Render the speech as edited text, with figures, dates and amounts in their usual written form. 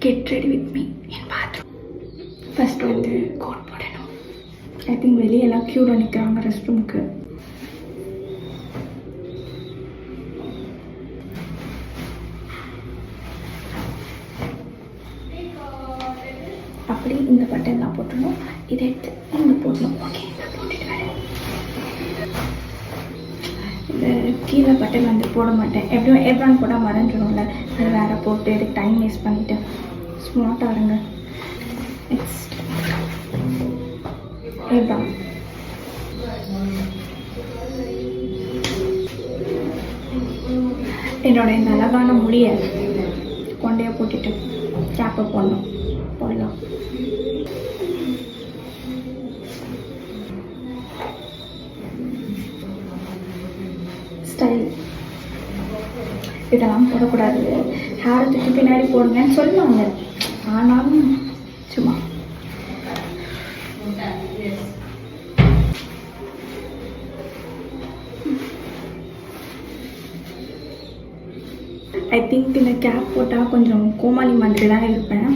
Get ready with me N bathroom. First வந்து code போடணும். I think வெளியெல்லாம் க்யூவில் நிற்கிறாங்க ரெஸ்ட் ரூமுக்கு. அப்படி இந்த பட்டன் போட்டணும். இதை எடுத்து இங்கே போடணும். ஓகே, நான் போட்டுட்டு வரேன். இந்த கீழே பட்டன் வந்து போட மாட்டேன். எப்படியும் ஏப்ரான் போட்டால் மறைஞ்சிடும்ல, அது வேறு போட்டு இதுக்கு டைம் வேஸ்ட் பண்ணிவிட்டு ஸ்மார்ட்டாக இருங்க. Next apron. என்னோட இந்த அழகான முடியை கொண்டையை போட்டுட்டு கேப்பை போடணும். போடலாம். ஸ்டைல் இதெல்லாம் போடக்கூடாது, ஹேரை தூக்கி பின்னாடி போடுங்கன்னு சொல்லுவாங்க. ஆனாலும் சும்மா ஐ திங்க் இந்த கேப் போட்டால் கொஞ்சம் கோமாளி மாதிரி தான் இருப்பேன்.